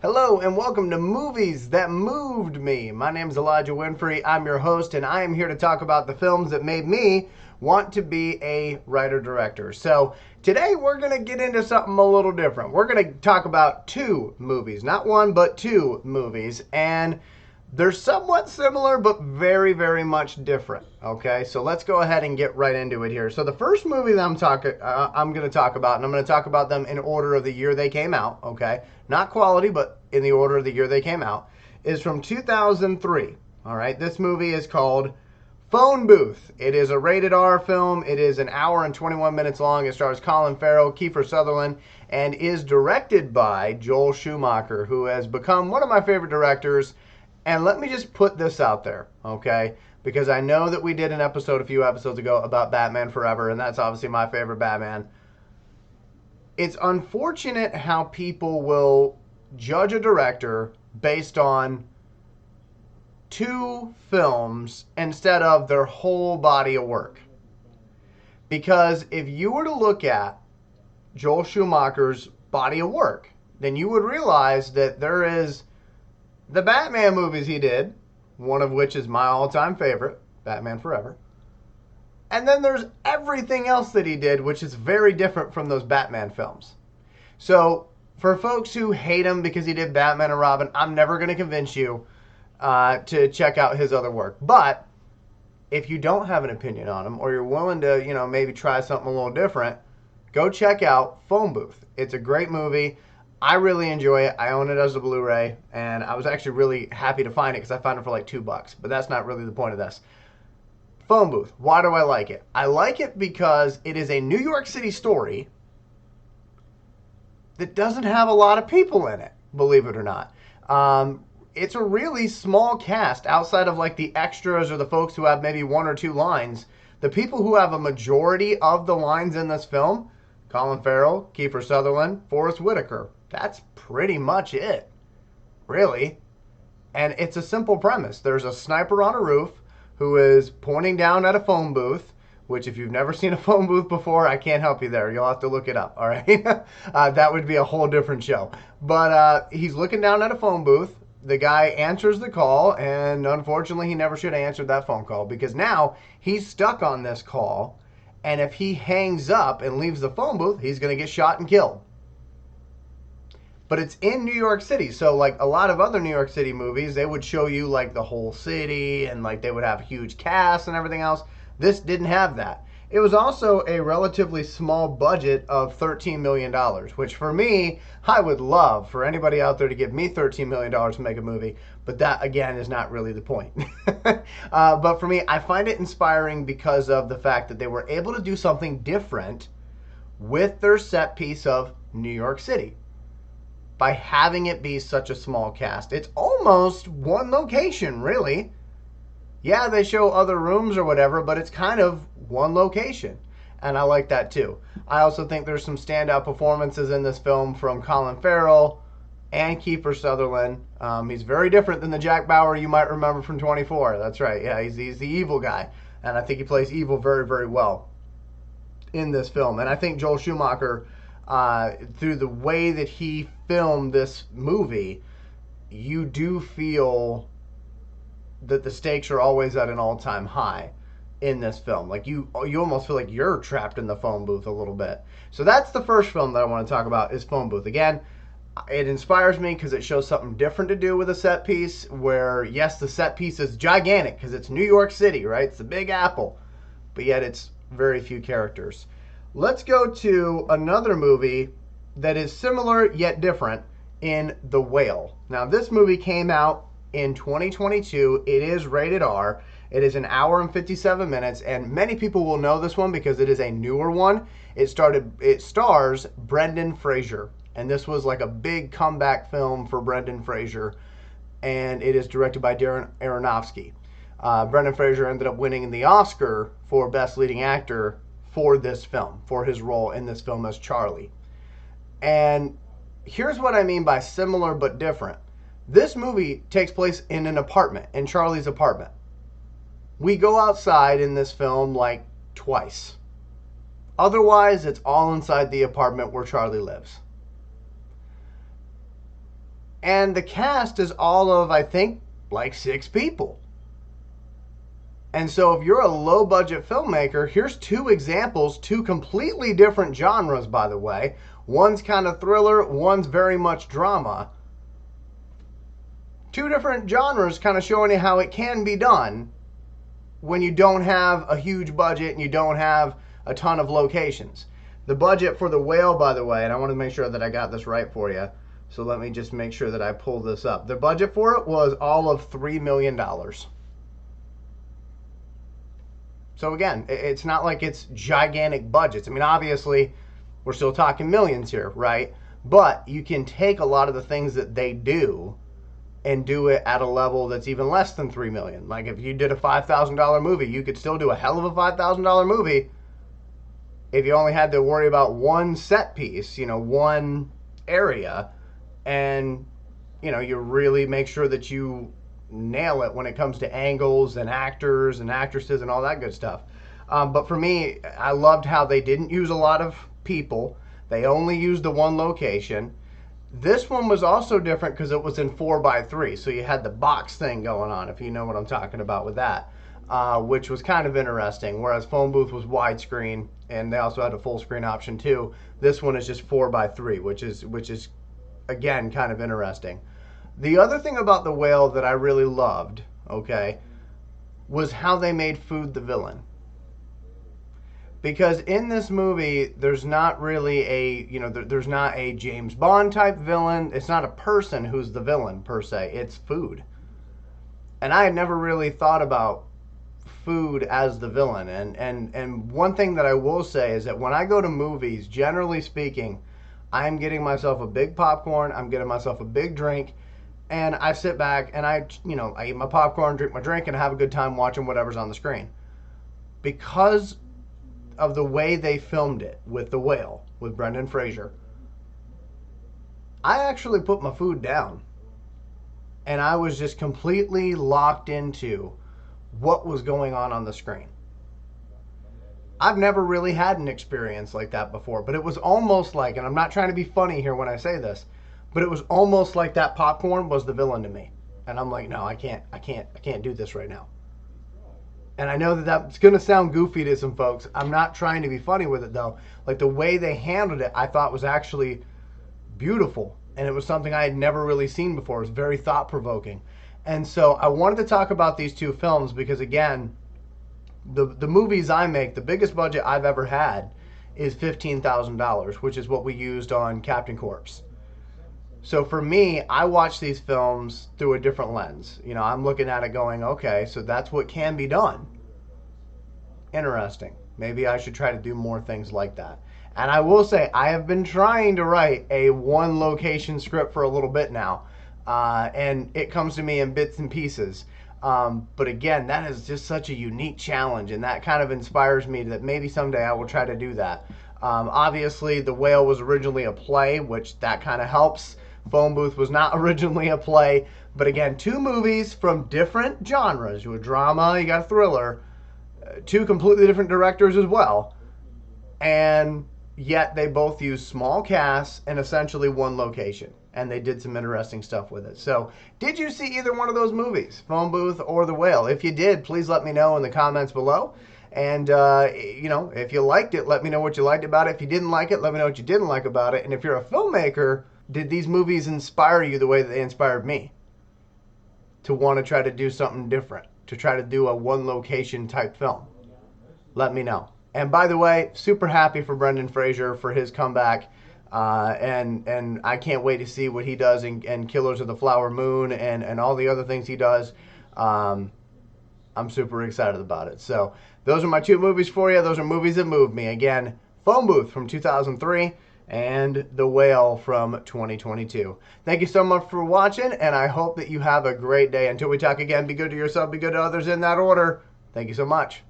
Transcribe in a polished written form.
Hello and welcome to Movies That Moved Me. My name is Elijah Winfrey. I'm your host, and I am here to talk about the films that made me want to be a writer-director. So today we're going to get into something a little different. We're going to talk about two movies, not one, but two movies, and they're somewhat similar, but very, very much different. Okay, so let's go ahead and get right into it here. So the first movie that I'm going to talk about, and I'm going to talk about them in order of the year they came out. Okay, not quality, but in the order of the year they came out, is from 2003. All right, this movie is called Phone Booth. It is a rated R film. It is an hour and 21 minutes long. It stars Colin Farrell, Kiefer Sutherland, and is directed by Joel Schumacher, who has become one of my favorite directors. And let me just put this out there, okay? Because I know that we did an episode a few episodes ago about Batman Forever, and that's obviously my favorite Batman. It's unfortunate how people will judge a director based on two films instead of their whole body of work. Because if you were to look at Joel Schumacher's body of work, then you would realize that there is the Batman movies he did, one of which is my all-time favorite, Batman Forever. And then there's everything else that he did, which is very different from those Batman films. So for folks who hate him because he did Batman and Robin, I'm never going to convince you to check out his other work. But if you don't have an opinion on him, or you're willing to, maybe try something a little different, go check out Phone Booth. It's a great movie. I really enjoy it. I own it as a Blu-ray, and I was actually really happy to find it because I found it for like $2. But that's not really the point of this. Phone Booth. Why do I like it? I like it because it is a New York City story that doesn't have a lot of people in it, believe it or not. It's a really small cast outside of like the extras or the folks who have maybe one or two lines. The people who have a majority of the lines in this film, Colin Farrell, Kiefer Sutherland, Forest Whitaker. That's pretty much it, really. And it's a simple premise. There's a sniper on a roof who is pointing down at a phone booth, which if you've never seen a phone booth before, I can't help you there. You'll have to look it up, all right? That would be a whole different show. But he's looking down at a phone booth. The guy answers the call, and unfortunately, he never should have answered that phone call because now he's stuck on this call, and if he hangs up and leaves the phone booth, he's going to get shot and killed. But it's in New York City, so like a lot of other New York City movies, they would show you like the whole city and like they would have a huge cast and everything else. This didn't have that. It was also a relatively small budget of $13 million, which for me, I would love for anybody out there to give me $13 million to make a movie. But that, again, is not really the point. But for me, I find it inspiring because of the fact that they were able to do something different with their set piece of New York City by having it be such a small cast. It's almost one location, really. Yeah, they show other rooms or whatever, but it's kind of one location. And I like that too. I also think there's some standout performances in this film from Colin Farrell and Kiefer Sutherland. He's very different than the Jack Bauer you might remember from 24. That's right. Yeah, he's the evil guy. And I think he plays evil very, very well in this film. And I think Joel Schumacher, through the way that he filmed this movie, you do feel that the stakes are always at an all-time high in this film. Like you almost feel like you're trapped in the phone booth a little bit. So that's the first film that I want to talk about is Phone Booth. Again, it inspires me because it shows something different to do with a set piece where, yes, the set piece is gigantic because it's New York City, right? It's the Big Apple, but yet it's very few characters. Let's go to another movie that is similar yet different in The Whale. Now, this movie came out in 2022. It is rated R. It is an hour and 57 minutes, and many people will know this one because it is a newer one. It stars Brendan Fraser, and this was like a big comeback film for Brendan Fraser, and it is directed by Darren Aronofsky. Brendan Fraser ended up winning the Oscar for Best Leading Actor for this film, for his role in this film as Charlie. And here's what I mean by similar but different. This movie takes place in an apartment, in Charlie's apartment. We go outside in this film like twice. Otherwise, it's all inside the apartment where Charlie lives. And the cast is all of, I think, like 6 people. And so if you're a low budget filmmaker, here's 2 examples, 2 completely different genres, by the way. One's kind of thriller, one's very much drama. 2 different genres kind of showing you how it can be done when you don't have a huge budget and you don't have a ton of locations. The budget for The Whale, by the way, and I want to make sure that I got this right for you, so let me just make sure that I pull this up. The budget for it was all of $3 million. So again, it's not like it's gigantic budgets. I mean, obviously, we're still talking millions here, right? But you can take a lot of the things that they do and do it at a level that's even less than $3 million. Like if you did a $5,000 movie, you could still do a hell of a $5,000 movie if you only had to worry about one set piece, one area, and, you really make sure that you nail it when it comes to angles and actors and actresses and all that good stuff. But for me, I loved how they didn't use a lot of people. They only used the one location. This one was also different because it was in 4:3, so you had the box thing going on, if you know what I'm talking about with that, which was kind of interesting. Whereas Phone Booth was widescreen, and they also had a full screen option too. This one is just 4:3, which is again kind of interesting. The other thing about The Whale that I really loved, okay, was how they made Food the villain. Because in this movie, there's not really there's not a James Bond type villain. It's not a person who's the villain per se. It's food. And I had never really thought about food as the villain. And one thing that I will say is that when I go to movies, generally speaking, I'm getting myself a big popcorn. I'm getting myself a big drink. And I sit back and I eat my popcorn, drink my drink, and have a good time watching whatever's on the screen. Because of the way they filmed it with The Whale, with Brendan Fraser, I actually put my food down. And I was just completely locked into what was going on the screen. I've never really had an experience like that before, but it was almost like, and I'm not trying to be funny here when I say this, but it was almost like that popcorn was the villain to me. And I'm like, no, I can't do this right now. And I know that that's going to sound goofy to some folks. I'm not trying to be funny with it, though. Like, the way they handled it, I thought was actually beautiful. And it was something I had never really seen before. It was very thought-provoking. And so I wanted to talk about these 2 films because, again, the movies I make, the biggest budget I've ever had is $15,000, which is what we used on Captain Corpse. So for me, I watch these films through a different lens. I'm looking at it going, okay, so that's what can be done. Interesting. Maybe I should try to do more things like that. And I will say, I have been trying to write a 1 location script for a little bit now. And it comes to me in bits and pieces. But again, that is just such a unique challenge. And that kind of inspires me that maybe someday I will try to do that. Obviously, The Whale was originally a play, which that kind of helps. Phone Booth was not originally a play, but again, 2 movies from different genres. You have a drama, you got a thriller, 2 completely different directors as well, and yet they both use small casts and essentially 1 location, and they did some interesting stuff with it. So, did you see either one of those movies, Phone Booth or The Whale? If you did, please let me know in the comments below. And, if you liked it, let me know what you liked about it. If you didn't like it, let me know what you didn't like about it. And if you're a filmmaker, did these movies inspire you the way that they inspired me to want to try to do something different, to try to do a 1 location type film? Let me know. And by the way, super happy for Brendan Fraser for his comeback. And I can't wait to see what he does in Killers of the Flower Moon and all the other things he does. I'm super excited about it. So those are my 2 movies for you. Those are movies that moved me. Again, Phone Booth from 2003. And The Whale from 2022. Thank you so much for watching, and I hope that you have a great day. Until we talk again, be good to yourself, be good to others in that order. Thank you so much.